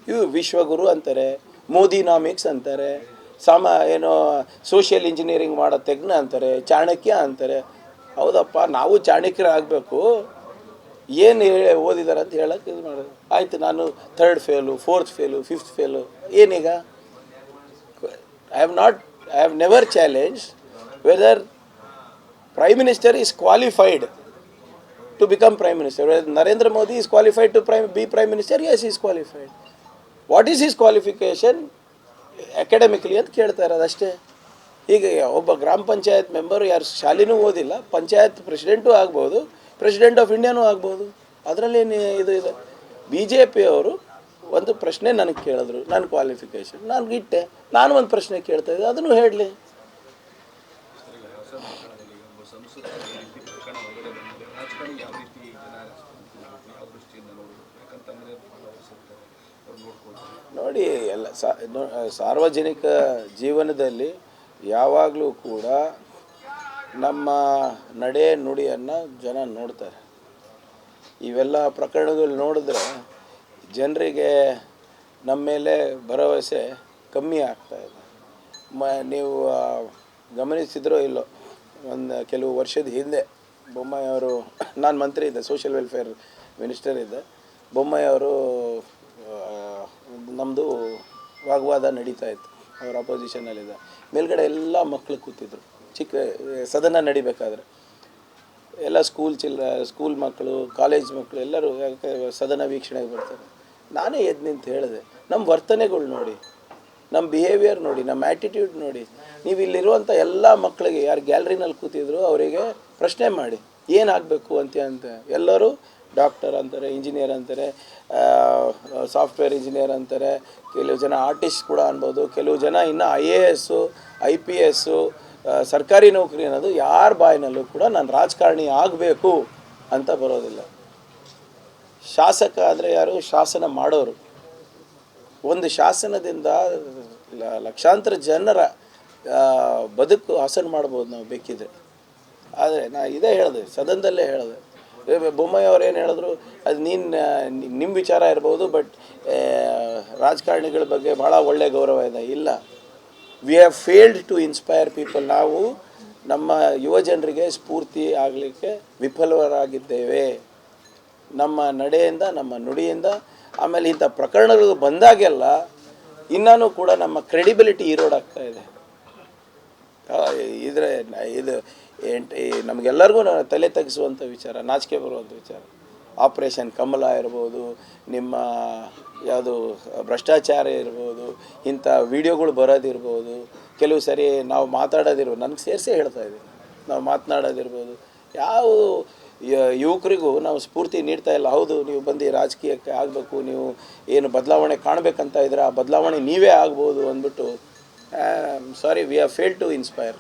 ಇವು ವಿಶ್ವಗುರು ಅಂತಾರೆ, ಮೋದಿನಾಮಿಕ್ಸ್ ಅಂತಾರೆ, ಏನೋ ಸೋಷಿಯಲ್ ಇಂಜಿನಿಯರಿಂಗ್ ಮಾಡೋ ತಜ್ಞ ಅಂತಾರೆ, ಚಾಣಕ್ಯ ಅಂತಾರೆ. ಹೌದಪ್ಪ, ನಾವು ಚಾಣಕ್ಯರಾಗಬೇಕು. ಏನು ಓದಿದ್ದಾರೆ ಅಂತ ಹೇಳಕ್ಕೆ ಇದು ಮಾಡೋದು. ಆಯಿತು, ನಾನು 3rd fail, 4th fail, 5th fail, ಏನೀಗ? I have never challenge whether Prime Minister is qualified to become Prime Minister. Whether Narendra Modi is qualified to be Prime Minister? Yes, he is qualified. What is his qualification? Academically ಅಂತ ಕೇಳ್ತಾ ಇರೋದು ಅಷ್ಟೇ. ಹೀಗೆ ಒಬ್ಬ ಗ್ರಾಮ panchayat member ಯಾರು ಶಾಲೆನೂ ಓದಿಲ್ಲ, panchayat president ಆಗ್ಬೋದು, ಪ್ರೆಸಿಡೆಂಟ್ ಆಫ್ ಇಂಡಿಯಾನೂ ಆಗ್ಬೋದು. ಅದರಲ್ಲೇನು ಇದು ಇದೆ? BJP ಅವರು ಒಂದು ಪ್ರಶ್ನೆ ನನಗೆ ಕೇಳಿದ್ರು, ನನ್ನ ಕ್ವಾಲಿಫಿಕೇಷನ್ ನಾನು ಇಟ್ಟೆ. ನಾನು ಒಂದು ಪ್ರಶ್ನೆ ಕೇಳ್ತಾ ಇದ್ದೆ, ಅದನ್ನು ಹೇಳಲಿ. ನೋಡಿ, ಎಲ್ಲ ಸಾರ್ವಜನಿಕ ಜೀವನದಲ್ಲಿ ಯಾವಾಗಲೂ ಕೂಡ ನಮ್ಮ ನಡೆ ನುಡಿಯನ್ನು ಜನ ನೋಡ್ತಾರೆ. ಇವೆಲ್ಲ ಪ್ರಕರಣಗಳು ನೋಡಿದ್ರೆ ಜನರಿಗೆ ನಮ್ಮ ಮೇಲೆ ಭರವಸೆ ಕಮ್ಮಿ ಆಗ್ತಾಯಿದೆ. ನೀವು ಗಮನಿಸಿದ್ರೋ ಇಲ್ಲೋ, ಕೆಲವು ವರ್ಷದ ಹಿಂದೆ ಬೊಮ್ಮಾಯಿ ಅವರು, ನಾನು ಮಂತ್ರಿ ಇದ್ದೆ, ಸೋಷಿಯಲ್ ವೆಲ್ಫೇರ್ ಮಿನಿಸ್ಟರ್ ಇದ್ದೆ. ಬೊಮ್ಮಾಯಿ ಅವರು ನಮ್ಮದು ವಾಗ್ವಾದ ನಡೀತಾ ಇತ್ತು, ಅವರು ಅಪೋಸಿಷನಲ್ಲಿದ್ದ. ಮೇಲ್ಗಡೆ ಎಲ್ಲ ಮಕ್ಕಳು ಕೂತಿದ್ರು, ಚಿಕ್ಕ ಸದನ ನಡಿಬೇಕಾದ್ರೆ ಎಲ್ಲ ಸ್ಕೂಲ್ ಮಕ್ಕಳು, ಕಾಲೇಜ್ ಮಕ್ಕಳು ಎಲ್ಲರೂ ಸದನ ವೀಕ್ಷಣೆಗೆ ಬರ್ತಾರೆ. ನಾನೇ ಎದ್ದು ನಿಂತು ಹೇಳಿದೆ, ನಮ್ಮ ವರ್ತನೆಗಳು ನೋಡಿ, ನಮ್ಮ ಬಿಹೇವಿಯರ್ ನೋಡಿ, ನಮ್ಮ ಆ್ಯಟಿಟ್ಯೂಡ್ ನೋಡಿ. ನೀವು ಇಲ್ಲಿರುವಂಥ ಎಲ್ಲ ಮಕ್ಕಳಿಗೆ, ಯಾರು ಗ್ಯಾಲರಿನಲ್ಲಿ ಕೂತಿದ್ರು ಅವರಿಗೆ ಪ್ರಶ್ನೆ ಮಾಡಿ ಏನಾಗಬೇಕು ಅಂತ. ಎಲ್ಲರೂ ಡಾಕ್ಟರ್ ಅಂತಾರೆ, ಇಂಜಿನಿಯರ್ ಅಂತಾರೆ, ಸಾಫ್ಟ್ವೇರ್ ಇಂಜಿನಿಯರ್ ಅಂತಾರೆ, ಕೆಲವು ಜನ ಆರ್ಟಿಸ್ಟ್ ಕೂಡ ಅನ್ಬೋದು, ಕೆಲವು ಜನ ಇನ್ನು IAS, IPS, ಸರ್ಕಾರಿ ನೌಕರಿ ಅನ್ನೋದು ಯಾರ ಬಾಯಿನಲ್ಲೂ ಕೂಡ ನಾನು ರಾಜಕಾರಣಿ ಆಗಬೇಕು ಅಂತ ಬರೋದಿಲ್ಲ. ಶಾಸಕ ಅಂದರೆ ಯಾರು? ಶಾಸನ ಮಾಡೋರು. ಒಂದು ಶಾಸನದಿಂದ ಲಕ್ಷಾಂತರ ಜನರ ಬದುಕು ಹಾಸನ ಮಾಡ್ಬೋದು ನಾವು ಬೇಕಿದ್ರೆ. ಆದರೆ ನಾನು ಇದೇ ಹೇಳಿದೆ, ಸದನದಲ್ಲೇ ಹೇಳಿದೆ. ಬೊಮ್ಮಾಯಿ ಅವ್ರು ಏನು ಹೇಳಿದ್ರು, ಅದು ನಿಮ್ಮ ವಿಚಾರ ಇರ್ಬೋದು, ಬಟ್ ರಾಜಕಾರಣಿಗಳ ಬಗ್ಗೆ ಭಾಳ ಒಳ್ಳೆಯ ಗೌರವ ಇದೆ. ಇಲ್ಲ, we have failed to inspire people. ನಾವು ನಮ್ಮ ಯುವ ಜನರಿಗೆ ಸ್ಫೂರ್ತಿ ಆಗಲಿಕ್ಕೆ ವಿಫಲರಾಗಿದ್ದೇವೆ, ನಮ್ಮ ನಡೆಯಿಂದ, ನಮ್ಮ ನುಡಿಯಿಂದ. ಆಮೇಲೆ ಇಂಥ ಪ್ರಕರಣಗಳು ಬಂದಾಗೆಲ್ಲ ಇನ್ನೂ ಕೂಡ ನಮ್ಮ ಕ್ರೆಡಿಬಿಲಿಟಿ ಈರೋಡಾಗ್ತಾ ಇದೆ. ಇದು ನಮಗೆಲ್ಲರಿಗೂ ತಲೆ ತಗ್ಗಿಸುವಂಥ ವಿಚಾರ, ನಾಚಿಕೆ ಬರುವಂಥ ವಿಚಾರ. ಆಪ್ರೇಷನ್ ಕಮಲ ಇರ್ಬೋದು, ನಿಮ್ಮ ಯಾವುದು ಭ್ರಷ್ಟಾಚಾರ ಇರ್ಬೋದು, ಇಂಥ ವಿಡಿಯೋಗಳು ಬರೋದಿರ್ಬೋದು, ಕೆಲವು ಸರಿ ನಾವು ಮಾತಾಡೋದಿರ್ಬೋದು, ನನಗೆ ಸೇರಿಸೇ ಹೇಳ್ತಾ ಇದ್ದೀವಿ, ನಾವು ಮಾತನಾಡೋದಿರ್ಬೋದು, ಯಾವ ಯುವಕರಿಗೂ ನಾವು ಸ್ಫೂರ್ತಿ ನೀಡ್ತಾ ಇಲ್ಲ. ಹೌದು, ನೀವು ಬಂದು ರಾಜಕೀಯಕ್ಕೆ ಆಗಬೇಕು, ನೀವು ಏನು ಬದಲಾವಣೆ ಕಾಣಬೇಕಂತ ಇದ್ರೆ ಆ ಬದಲಾವಣೆ ನೀವೇ ಆಗ್ಬೋದು ಅಂದ್ಬಿಟ್ಟು, sorry, we have failed to inspire.